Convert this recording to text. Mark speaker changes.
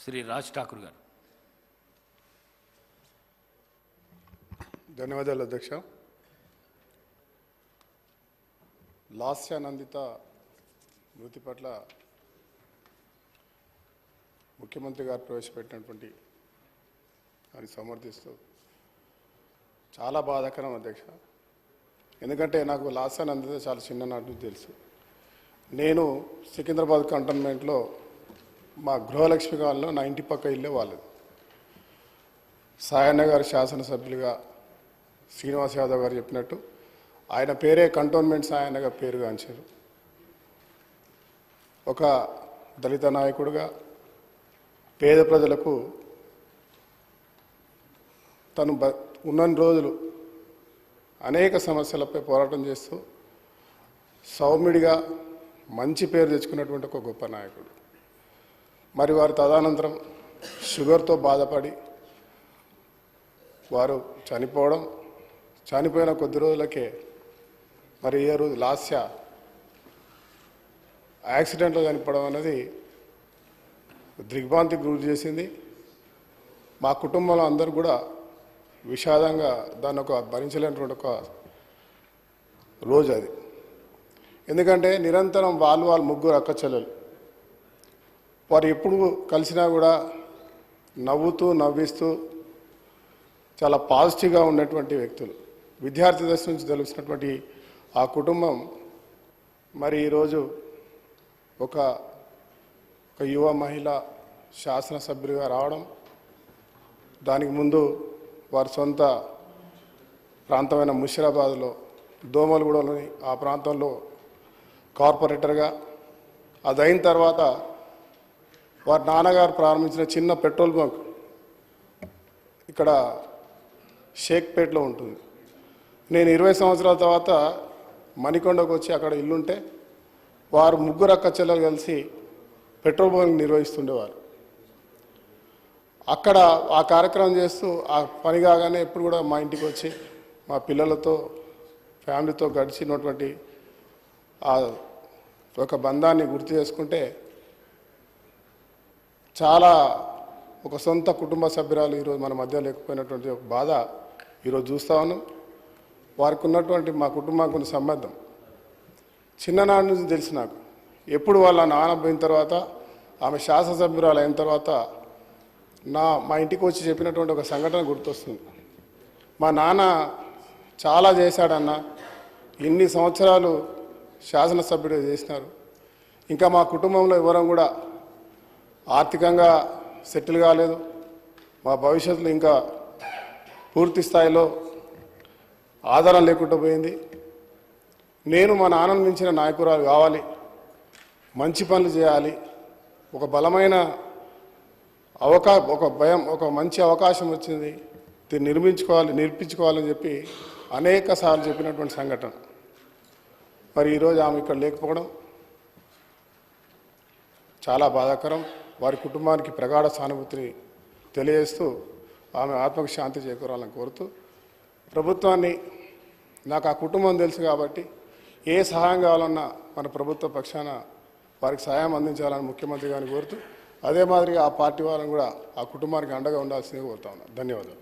Speaker 1: శ్రీ రాజ్ ఠాకూర్ గారు.
Speaker 2: ధన్యవాదాలు అధ్యక్ష. లాస్యానందిత మృతి పట్ల ముఖ్యమంత్రి గారు ప్రవేశపెట్టినటువంటి దాన్ని సమర్థిస్తూ చాలా బాధాకరం అధ్యక్ష. ఎందుకంటే నాకు లాస్యానందిత చాలా చిన్ననాటి నుంచి తెలుసు. నేను సికింద్రాబాద్ కంటోన్మెంట్లో మా గృహలక్ష్మి కాలంలో నా ఇంటి పక్క ఇల్లే వాళ్ళది. సాయన్న గారు శాసనసభ్యులుగా శ్రీనివాస్ యాదవ్ గారు చెప్పినట్టు ఆయన పేరే కంటోన్మెంట్ సాయన్న గారు పేరుగాంచారు. ఒక దళిత నాయకుడుగా పేద ప్రజలకు తను ఉన్నన్ని రోజులు అనేక సమస్యలపై పోరాటం చేస్తూ సౌమ్యుడిగా మంచి పేరు తెచ్చుకున్నటువంటి ఒక గొప్ప నాయకుడు. మరి వారు తదనంతరం షుగర్తో బాధపడి వారు చనిపోయిన కొద్ది రోజులకే మరి ఏ రోజు లాస్య యాక్సిడెంట్లో చనిపోవడం అనేది దిగ్భ్రాంతికి గురి చేసింది. మా కుటుంబంలో అందరూ కూడా విషాదంగా దాన్ని ఒక భరించలేనటువంటి ఒక రోజు అది. ఎందుకంటే నిరంతరం వాళ్ళు ముగ్గురు అక్క చెల్లెలు వారు ఎప్పుడు కలిసినా కూడా నవ్వుతూ నవ్విస్తూ చాలా పాజిటివ్గా ఉన్నటువంటి వ్యక్తులు. విద్యార్థి దశ నుంచి తెలిసినటువంటి ఆ కుటుంబం మరి ఈరోజు ఒక యువ మహిళ శాసనసభ్యులుగా రావడం, దానికి ముందు వారి సొంత ప్రాంతమైన ముషిరాబాద్లో దోమలగూడలోని ఆ ప్రాంతంలో కార్పొరేటర్గా, అది అయిన తర్వాత వారి నాన్నగారు ప్రారంభించిన చిన్న పెట్రోల్ బంక్ ఇక్కడ షేక్పేట్లో ఉంటుంది. నేను 20 సంవత్సరాల తర్వాత మణికొండకు వచ్చి అక్కడ ఇల్లుంటే వారు ముగ్గురు అక్క చెల్లెలు కలిసి పెట్రోల్ బంక్ నిర్వహిస్తుండేవారు. అక్కడ ఆ కార్యక్రమం చేస్తూ ఆ పని కాగానే ఎప్పుడు కూడా మా ఇంటికి వచ్చి మా పిల్లలతో ఫ్యామిలీతో గడిచినటువంటి ఆ ఒక బంధాన్ని గుర్తు చేసుకుంటే చాలా ఒక సొంత కుటుంబ సభ్యురాలు ఈరోజు మన మధ్య లేకపోయినటువంటి ఒక బాధ ఈరోజు చూస్తా ఉన్నాం. వారికి ఉన్నటువంటి మా కుటుంబానికి ఉన్న సంబంధం చిన్ననాటి నుంచి తెలిసి నాకు ఎప్పుడు వాళ్ళ నాన్న పోయిన తర్వాత ఆమె శాసనసభ్యురాలు అయిన తర్వాత మా ఇంటికి వచ్చి చెప్పినటువంటి ఒక సంఘటన గుర్తొస్తుంది. మా నాన్న చాలా చేశాడన్న, ఇన్ని సంవత్సరాలు శాసనసభ్యుడు చేసినారు, ఇంకా మా కుటుంబంలో ఎవరం కూడా ఆర్థికంగా సెటిల్ కాలేదు, మా భవిష్యత్తులో ఇంకా పూర్తి స్థాయిలో ఆధారం లేకుండా పోయింది, నేను మా నాన్నను మించిన నాయకురాలు కావాలి, మంచి పనులు చేయాలి, ఒక బలమైన ఒక మంచి అవకాశం వచ్చింది, దీన్ని నిర్మించుకోవాలని చెప్పి అనేక సార్లు చెప్పినటువంటి సంఘటన. మరి ఈరోజు ఆమె ఇక్కడ లేకపోవడం చాలా బాధాకరం. వారి కుటుంబానికి ప్రగాఢ సానుభూతిని తెలియజేస్తూ ఆమె ఆత్మకు శాంతి చేకూరాలని కోరుతూ ప్రభుత్వాన్ని, నాకు ఆ కుటుంబం తెలుసు కాబట్టి ఏ సహాయం కావాలన్నా మన ప్రభుత్వ పక్షాన వారికి సహాయం అందించాలని ముఖ్యమంత్రి గారిని కోరుతూ, అదే మాదిరిగా ఆ పార్టీ వారిని కూడా ఆ కుటుంబానికి అండగా ఉండాల్సిందిగా కోరుతా ఉన్నాను. ధన్యవాదాలు.